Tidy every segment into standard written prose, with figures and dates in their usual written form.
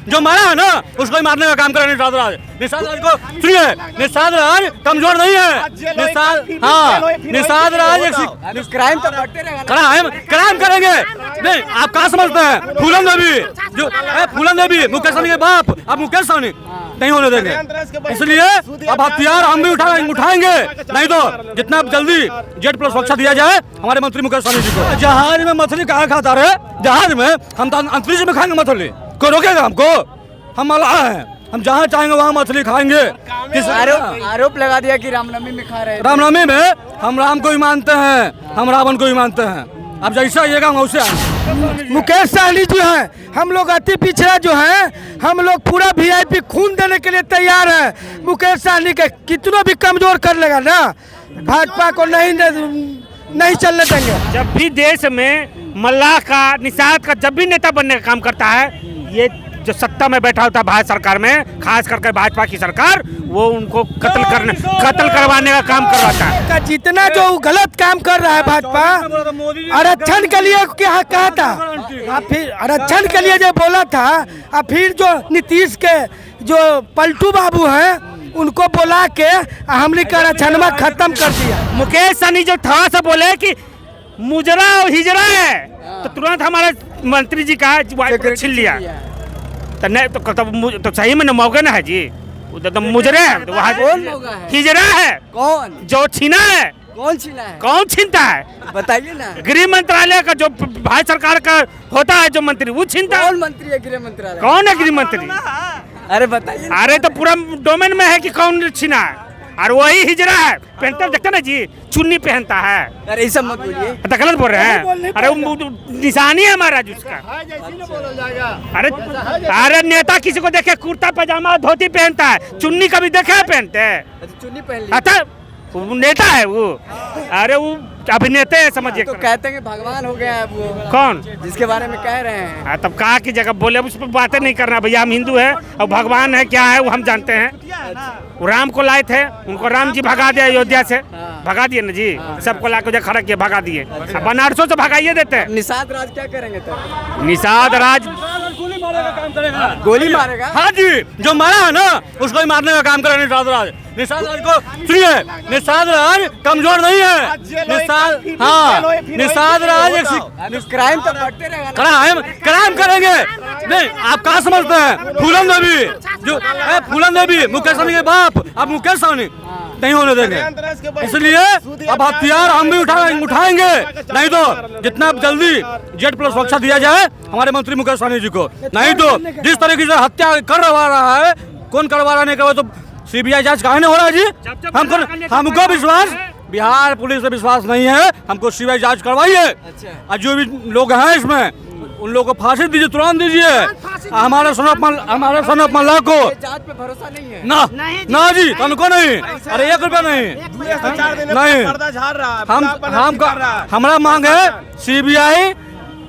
जो मारा है ना उसको ही मारने का काम करे निषाद राज। निषाद राज को सुनिए, निषाद राज कमजोर नहीं है। निषाद राज एक क्राइम तो बढ़ते रहेगा, क्राइम करेंगे नहीं। आप कहाँ समझते हैं? फूलन देवी मुकेश सहनी के बाप, अब मुकेश सहनी नहीं होने देंगे। इसलिए अब हथियार हम भी उठाएंगे, नहीं तो जितना जल्दी जेड प्लस सुरक्षा दिया जाए हमारे मंत्री मुकेश सहनी जी को। जहाज में मछली कहाँ खाता रहे? जहाज में हम तो अंतरिक्ष में खाएंगे मछली, कोई रोकेगा हमको? हम मलाह हैं, हम जहाँ चाहेंगे वहाँ मछली खाएंगे। आरोप लगा दिया कि रामनवमी में खा रहे हैं। रामनवमी में हम राम को ही मानते हैं, हम रावण को ही मानते हैं। अब जैसा आइएगा हम वैसे। मुकेश सहनी जो है, हम लोग अति पिछड़ा जो है, हम लोग पूरा वीआईपी खून देने के लिए तैयार है। मुकेश सहनी के कितना भी कमजोर कर लेगा ना, भाजपा को नहीं चलने देंगे। जब भी देश में मल्लाह का, निषाद का जब भी नेता बनने का काम करता है, ये जो सत्ता में बैठा होता है भारत सरकार में, खास करके भाजपा की सरकार, वो उनको कत्ल करवाने का काम करवाता है। जितना जो गलत काम कर रहा है भाजपा, आरक्षण के लिए क्या कहा था, फिर आरक्षण के लिए जो बोला था, और फिर जो नीतीश के जो पलटू बाबू हैं उनको बोला के हमने का आरक्षण खत्म कर दिया। मुकेश सहनी जो था से बोले कि मुजरा और हिजरा है, तो तुरंत हमारे मंत्री जी का छीन लिया। तो नहीं तो सही में मौके ना है जी, उधर तो मुजरे है, तो वहाँ हिजरा है। कौन जो छीना है? कौन छीना है? कौन छीनता है बताइए ना। गृह मंत्रालय का जो भारत सरकार का होता है जो मंत्री, वो छीनता है। कौन मंत्री है गृह मंत्रालय? कौन है गृह मंत्री? अरे बताइए। अरे तो पूरा डोमेन में है कि कौन छीना है, और वही हिजरा है। पहनता देखते ना जी, चुन्नी पहनता है। अरे ये सब मत बोलिए, तो गलत बोल रहे हैं। अरे वो निशानी है हमारा उसका। अरे नेता किसी को देखे कुर्ता पजामा धोती पहनता है, चुन्नी कभी देखा है पहनते हैं? चुन्नी पहन अच्छा वो नेता है वो, अरे वो अभिनेता है समझिए। तो कहते हैं कि भगवान हो गया है वो। कौन? जिसके बारे में कह रहे हैं। तब कहा की जगह बोले, उस पर बातें नहीं करना भैया। हम हिंदू है और भगवान है क्या है वो हम जानते हैं। वो राम को लाए थे, उनको राम जी भगा दिया अयोध्या से, भगा दिए ना जी। सबको ला के खड़ा किया, भगा दिए। बनारसों से भगाइए देते हैं। निषाद राज क्या करेंगे तो? निषाद राज गोली मारेगा। हाँ जी, जो मारा है ना उसको ही मारने का काम करे निषाद राज। निषाद राज को सुनिए, निषाद राज कमजोर नहीं है। निषाद राज एक क्राइम तो बढ़ते रहेगा, क्राइम करेंगे नहीं। आप कहाँ समझते हैं? फूलन देवी मुकेश सहनी के बाप, अब मुकेश सहनी नहीं होने देंगे। इसलिए अब हथियार हम भी उठाएंगे, नहीं तो जितना जल्दी जेड प्लस सुरक्षा दिया जाए हमारे मंत्री मुकेश सहनी जी को। नहीं तो जिस तरीके से हत्या करवा रहा है, कौन करवा रहा नहीं करवा, तो सीबीआई जांच काहे नहीं हो रहा है जी? हमको विश्वास, बिहार पुलिस से विश्वास नहीं है, हमको सीबीआई जांच करवाइए। और जो भी लोग हैं इसमें उन लोगों को फांसी दीजिए, तुरंत दीजिए। हमारे सनत मल्लाह को जांच पे भरोसा नहीं है ना जी, तनको नहीं। अरे 1 रुपया नहीं। हमारा मांग है सीबीआई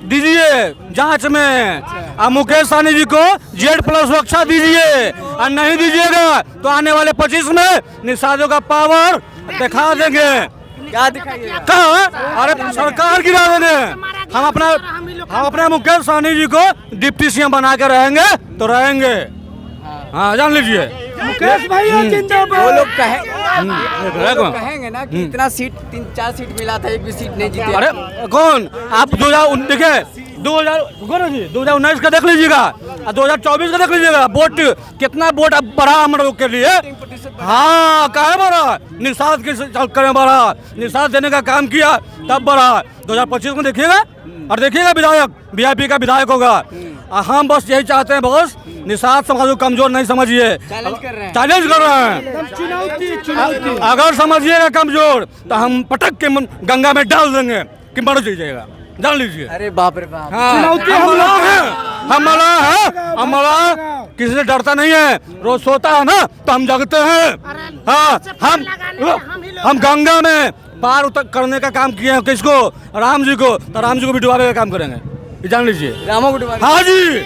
दीजिए जांच में, और मुकेश सहनी जी को जेड प्लस सुरक्षा दीजिए। और नहीं दीजिएगा तो आने वाले 25 में निषादों का पावर दिखा देंगे। क्या दिखाइए? कहाँ? अरे सरकार गिरा देंगे। हम अपने मुकेश सहनी जी को डिप्टी सीएम बना के रहेंगे तो रहेंगे। हाँ जान लीजिए। मुकेश भैया जिंदाबाद। वो लोग कहेंगे ना कि इतना सीट 3-4 सीट मिला था, एक भी सीट नहीं जीते। अरे कौन? आप 2019 का देख लीजिएगा और 2024 का देख लीजिएगा। वोट कितना वोट अब बढ़ा हम लोग के लिए। हाँ काहे बढ़ा? निषाद के चक्कर में बढ़ा, निषाद देने का काम किया तब बढ़ा। 2025 में देखिएगा, और देखिएगा विधायक वीआईपी का विधायक होगा। हम बस यही चाहते हैं, बस निषाद समाज को कमजोर नहीं समझिए, चैलेंज कर रहे हैं। चुनौती अगर समझिएगा कमजोर तो हम पटक के गंगा में डाल देंगे कि मर जाइएगा, जान लीजिए। अरे बाप रे बाप। चुनौती हमारा किसी से डरता नहीं है। रोज सोता है ना तो हम जगते हैं। हाँ हम गंगा में पार उतर करने का काम किए हैं। किसको? राम जी को। तो राम जी को भी डुबाने का काम करेंगे, जान लीजिए। रामों को डुबाने? हाँ जी,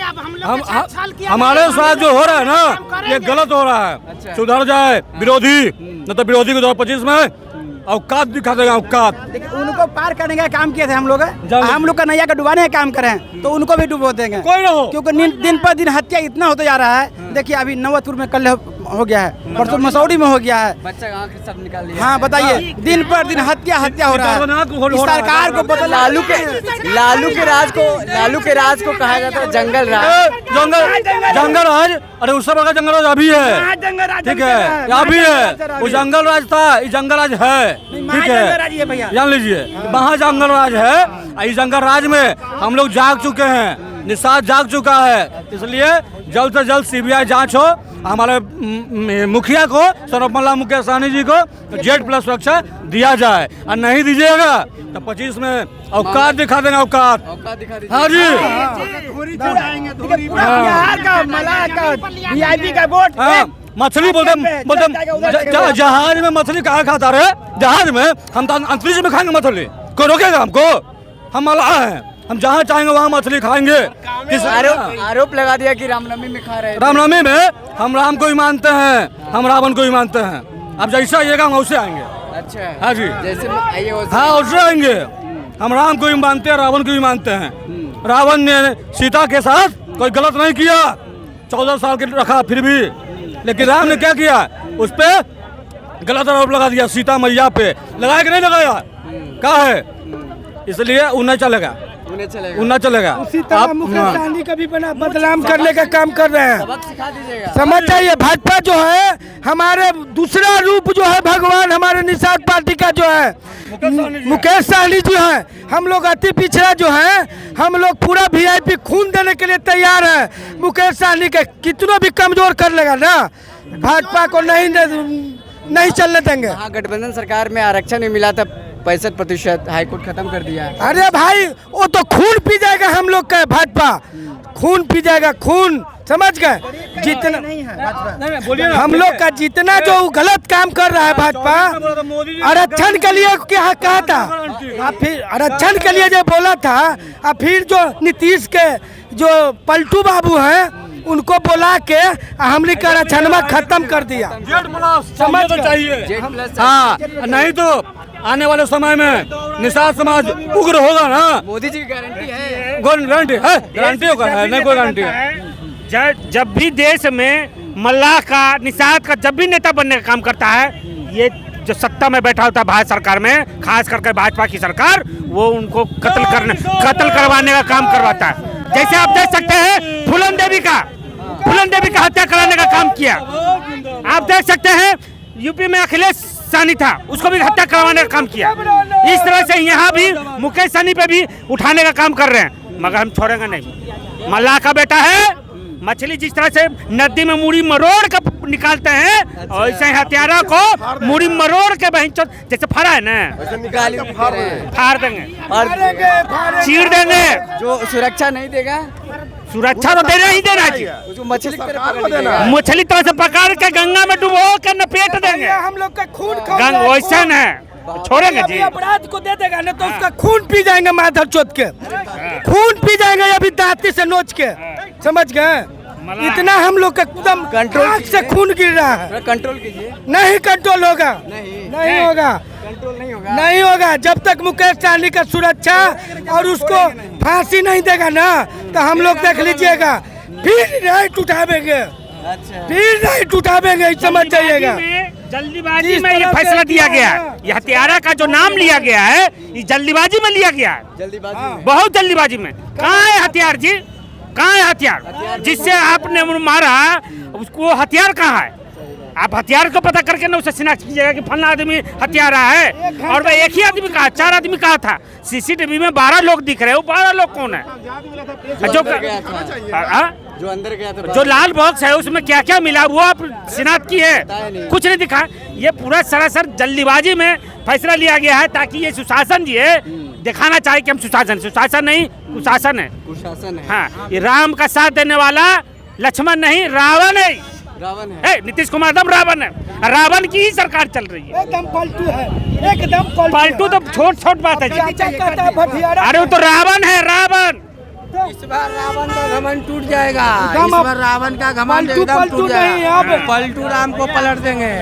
हमारे साथ जो हो रहा है ना ये गलत हो रहा है। सुधर जाए विरोधी, न तो विरोधी को 2025 में औकात दिखा देगा, औकात। देखिए, उनको पार करने का काम किए थे हम लोग जाओ। हम लोग का नैया का डुबाने का काम करें तो उनको भी डुबो देंगे, कोई ना हो। क्योंकि दिन पर दिन हत्या इतना होता जा रहा है। देखिए अभी नवतपुर में कल हो गया है, परसों मसौड़ी में हो गया है, बच्चा आँख सब निकाल लिया। हाँ बताइए, दिन पर दिन हत्या हो रहा है। इस सरकार को पता लालू के राज को कहा जाता है जंगल राज। जंगल राज, अरे उससे बड़ा जंगल राज अभी है, ठीक है, अभी है। वो जंगल राज था, ये जंगल राज है, ठीक है, जान लीजिए। वहाँ जंगल राज है, इस जंगल राज में हम लोग जाग चुके हैं, निषाद जाग चुका है। इसलिए जल्द से जल्द सीबीआई जांच हो, हमारे मुखिया को, सर्वमल्ला मुकेश सहनी जी को Z+ सुरक्षा दिया जाए, और नहीं दीजिएगा तो 25 में औकात दिखा देंगे, औकात। हाँ जी, बिहार का मलाह का VIP का वोट हाँ, मछली बोलते जहाज में मछली कहाँ खाता रहे? जहाज में हम तो अंतरिक्ष में खाएंगे मछली, कोई रोकेगा हमको? हम मलाह हैं, हम जहाँ चाहेंगे वहाँ मछली खाएंगे। आरोप लगा दिया कि रामनवमी में खा रहे थे। रामनवमी में हम राम को ही मानते हैं, हम रावण को ही मानते हैं। अब जैसा आइएगा हम उससे आएंगे। अच्छा, हाँ जी, जैसे आइए वैसे। हाँ उससे आएंगे। हम राम को ही मानते हैं, रावण को ही मानते हैं। रावण ने सीता के साथ कोई गलत नहीं किया, 14 साल के रखा फिर भी, लेकिन राम ने क्या किया? उस पे गलत आरोप लगा दिया, सीता मैया पे। लगाया कि नहीं लगाया? कहा है? इसलिए उन्हें चलेगा, उन्हें चलेगा। उसी तरह मुकेश सहनी का भी बदनाम करने का काम कर रहे हैं। सबक सिखा दीजिएगा। समझ जाइए, भाजपा जो है हमारे दूसरा रूप जो है भगवान, हमारे निषाद पार्टी का जो है मुकेश सहनी जो है, हम लोग अति पिछड़ा जो है, हम लोग पूरा VIP खून देने के लिए तैयार है। मुकेश सहनी के कितना भी कमजोर कर लेगा ना, भाजपा को नहीं चलने देंगे। हाँ, गठबंधन सरकार में आरक्षण भी मिला था 65%, हाईकोर्ट खत्म कर दिया। अरे भाई, वो तो खून पी जाएगा हम लोग का, भाजपा खून पी जाएगा, खून, समझ गए? जितना हम लोग का जितना जो गलत काम कर रहा है भाजपा, आरक्षण के लिए क्या कहा था, फिर आरक्षण के लिए जो बोला था, और फिर जो नीतीश के जो पलटू बाबू हैं उनको बुला के हमने का आरक्षण खत्म कर दिया। समझ तो चाहिए, हाँ, नहीं तो आने वाले समय में निषाद समाज उग्र होगा ना। मोदी जी की गारंटी है, गारंटी होगा, नहीं कोई गारंटी है। जब भी देश में मल्लाह का, निषाद का जब भी नेता बनने का काम करता है, ये जो सत्ता में बैठा होता है भाजपा सरकार में, खास करके भाजपा की सरकार, वो उनको कत्ल करवाने का काम करवाता है। जैसे आप देख सकते हैं फूलन देवी का हत्या कराने का काम किया। आप देख सकते हैं यूपी में अखिलेश सहनी था, उसको भी हत्या करवाने का काम किया। इस तरह से यहाँ भी मुकेश सहनी पे भी उठाने का काम कर रहे हैं, मगर हम छोड़ेंगे नहीं। मल्लाह का बेटा है, मछली जिस तरह से नदी में मुड़ी मरोड़ के निकालते हैं, और ऐसे हत्यारा को मुड़ी मरोड़ के बहन जैसे फाड़ा है ना, फाड़ देंगे, चीर देंगे। जो सुरक्षा नहीं देगा, सुरक्षा तो देना ही देना जी, उसको मछली की तरह पकड़ देगा। मछली तरह से पकड़ के गंगा में डुबो के नपेट देंगे। हम लोग का खून वैसे है, छोड़ेंगे जी। अपराध को दे देगा ना तो उसका खून पी जाएंगे, माधर चोत के खून पी जाएंगे, अभी दांती से नोच के, समझ गए? इतना हम लोग का एकदम कंट्रोल से खून गिर रहा है। कंट्रोल कीजिए। नहीं कंट्रोल होगा, नहीं होगा, कंट्रोल नहीं होगा जब तक मुकेश सहनी का सुरक्षा और उसको फांसी नहीं देगा ना, तो हम लोग देख लीजिएगा फिर राइट उठावेंगे, फिर राइट उठावेंगे, समझ जाइएगा। जल्दीबाजी में ये फैसला दिया गया है, ये हत्यारा का जो नाम लिया गया है, ये जल्दीबाजी में लिया गया है, बहुत जल्दीबाजी में। कहाँ है हथियार जी, कहाँ है हथियार जिससे आपने मारा? उसको हथियार कहाँ है? आप हथियार को पता करके ना उसे शिनाख्त कीजिएगा कि फलना आदमी हथियार है। और वह एक ही आदमी कहा, 4 आदमी कहा था। CCTV में 12 लोग दिख रहे हैं, वो 12 लोग कौन है? जो अंदर गया था, जो लाल बॉक्स है उसमें क्या क्या मिला वो आप शिनाख्त की है? कुछ नहीं दिखा। ये पूरा सरासर जल्दीबाजी में फैसला लिया गया है, ताकि ये सुशासन जी है दिखाना चाहे कि हम सुशासन नहीं, कुशासन है। हाँ, ये राम का साथ देने वाला लक्ष्मण नहीं, रावण है। नीतीश कुमार एकदम रावण है, रावण की ही सरकार चल रही है, एकदम पलटू है, एकदम पलटू तो छोट बात है जी। अरे वो तो रावण है, रावण। इस बार रावण का घमंड टूट जाएगा, इस बार रावण का घमंड एकदम टूट जाएगा। नहीं, पलटू राम को पलट देंगे।